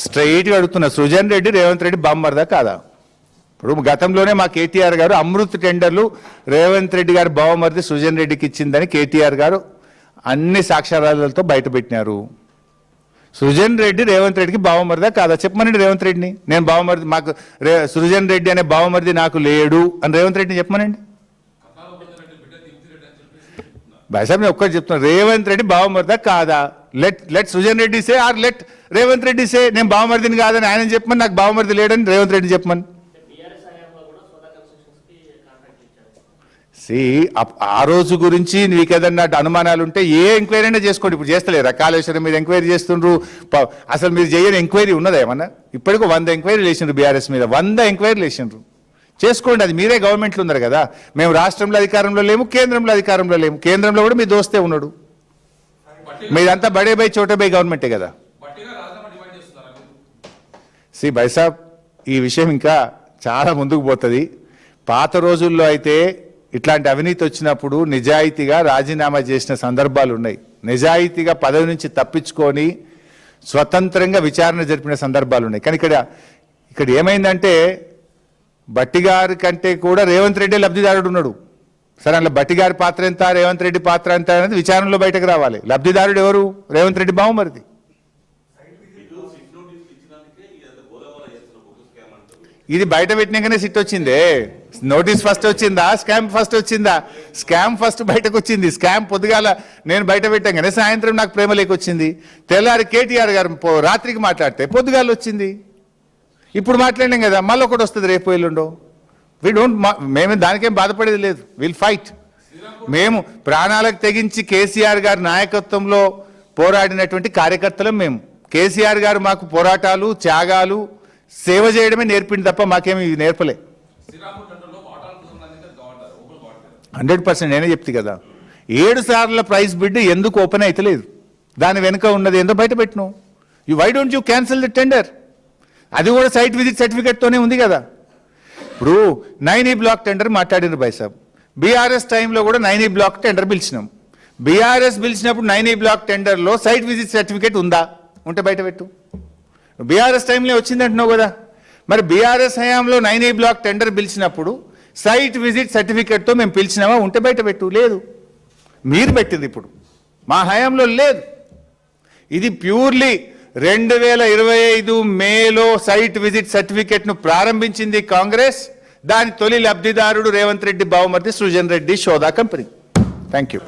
స్ట్రైట్గా అడుగుతున్నా, సృజన్ రెడ్డి రేవంత్ రెడ్డి బామ్మర్దా కాదా? ఇప్పుడు గతంలోనే మా కేటీఆర్ గారు అమృత్ టెండర్లు రేవంత్ రెడ్డి గారు బావమరిది సృజన్ రెడ్డికి ఇచ్చిందని కేటీఆర్ గారు అన్ని సాక్ష్యాధారాలతో బయటపెట్టినారు. సృజన్ రెడ్డి రేవంత్ రెడ్డికి బావమరిదా కాదా చెప్పమనండి. రేవంత్ రెడ్డిని నేను బావమరిది, మాకు సృజన్ రెడ్డి అనే బావమరిది నాకు లేడు అని రేవంత్ రెడ్డిని చెప్పమనండి. భాయ్సాబ్ నేను ఒక్కటి చెప్తున్నాను, రేవంత్ రెడ్డి బావమరిదా కాదా? Let Srujan Reddy say or let Revanth Reddy say నేను బావమరిదిని కాదని ఆయన చెప్పమని, నాకు బావమరిది లేడని రేవంత్ రెడ్డి చెప్పమని. ఆ రోజు గురించి నీకు ఏదన్నా అనుమానాలు ఉంటే ఏ ఎంక్వైరీ అయినా చేసుకోండి. ఇప్పుడు చేస్తలేరు, కాళేశ్వరం మీద ఎంక్వైరీ చేస్తుండ్రు. అసలు మీరు చేయని ఎంక్వైరీ ఉన్నదా ఏమన్నా? ఇప్పటికీ 100 ఎంక్వైరీలు వేసిండ్రు బీఆర్ఎస్ మీద, 100 ఎంక్వైరీలు వేసిండ్రు. చేసుకోండి, అది మీరే గవర్నమెంట్లో ఉన్నారు కదా. మేము రాష్ట్రంలో అధికారంలో లేము, కేంద్రంలో అధికారంలో లేము. కేంద్రంలో కూడా మీ దోస్తే ఉన్నాడు. మీదంతా బడే బై చోటే బై గవర్నమెంటే కదా. భాయ్సాబ్ ఈ విషయం ఇంకా చాలా ముందుకు పోతుంది. పాత రోజుల్లో అయితే ఇట్లాంటి అవినీతి వచ్చినప్పుడు నిజాయితీగా రాజీనామా చేసిన సందర్భాలు ఉన్నాయి. నిజాయితీగా పదవి నుంచి తప్పించుకొని స్వతంత్రంగా విచారణ జరిపిన సందర్భాలు ఉన్నాయి. కానీ ఇక్కడ ఏమైందంటే భట్టి గారి కంటే కూడా రేవంత్ రెడ్డి లబ్ధిదారుడు ఉన్నాడు. సరే, అలా భట్టి గారి పాత్ర ఎంత, రేవంత్ రెడ్డి పాత్ర ఎంత అనేది విచారణలో బయటకు రావాలి. లబ్ధిదారుడు ఎవరు? రేవంత్ రెడ్డి బావమరిది. ఇది బయట పెట్టినాకనే సిట్ వచ్చిందే. నోటీస్ ఫస్ట్ వచ్చిందా, స్కామ్ ఫస్ట్ వచ్చిందా? స్కామ్ ఫస్ట్ బయటకు వచ్చింది. స్కామ్ పొద్దుగాల నేను బయట పెట్టాగానే సాయంత్రం నాకు ప్రేమ లేకొచ్చింది. తెల్లారి కేటీఆర్ గారు రాత్రికి మాట్లాడితే పొద్దుగాల వచ్చింది. ఇప్పుడు మాట్లాడినాం కదా, మళ్ళీ ఒకటి వస్తుంది రేపు ఎల్లుండో. మేము దానికేం బాధపడేది లేదు. Will fight. మేము ప్రాణాలకు తెగించి కేసీఆర్ గారి నాయకత్వంలో పోరాడినటువంటి కార్యకర్తలం మేము. కేసీఆర్ గారు మాకు పోరాటాలు, త్యాగాలు, సేవ చేయడమే నేర్పింది తప్ప మాకేమి నేర్పలే. 100% నేనే చెప్తే కదా, 7 సార్ల ప్రైస్ బిడ్ ఎందుకు ఓపెన్ అవుతలేదు? దాని వెనుక ఉన్నది ఏందో బయట పెట్టిను. Why don't you cancel the tender? అది కూడా సైట్ విజిట్ సర్టిఫికేట్తోనే ఉంది కదా. ఇప్పుడు 9E బ్లాక్ టెండర్ మాట్లాడినారు భాయ్సాబ్. బీఆర్ఎస్ టైంలో కూడా 9E బ్లాక్ టెండర్ పిలిచినాం. బీఆర్ఎస్ పిలిచినప్పుడు 9E బ్లాక్ టెండర్లో సైట్ విజిట్ సర్టిఫికేట్ ఉందా? ఉంటే బయట పెట్టు. బీఆర్ఎస్ టైంలో వచ్చింది అంటున్నావు కదా. మరి బీఆర్ఎస్ హయాంలో 9E బ్లాక్ టెండర్ పిలిచినప్పుడు సైట్ విజిట్ సర్టిఫికేట్తో మేము పిలిచినామా? ఉంటే బయట పెట్టు. లేదు, మీరు పెట్టింది. ఇప్పుడు మా హయాంలో లేదు. ఇది ప్యూర్లీ 2025 మేలో సైట్ విజిట్ సర్టిఫికేట్ను ప్రారంభించింది కాంగ్రెస్. దాని తొలి లబ్ధిదారుడు రేవంత్ రెడ్డి బావమరిది Srujan Reddy Shodha company. Thank you.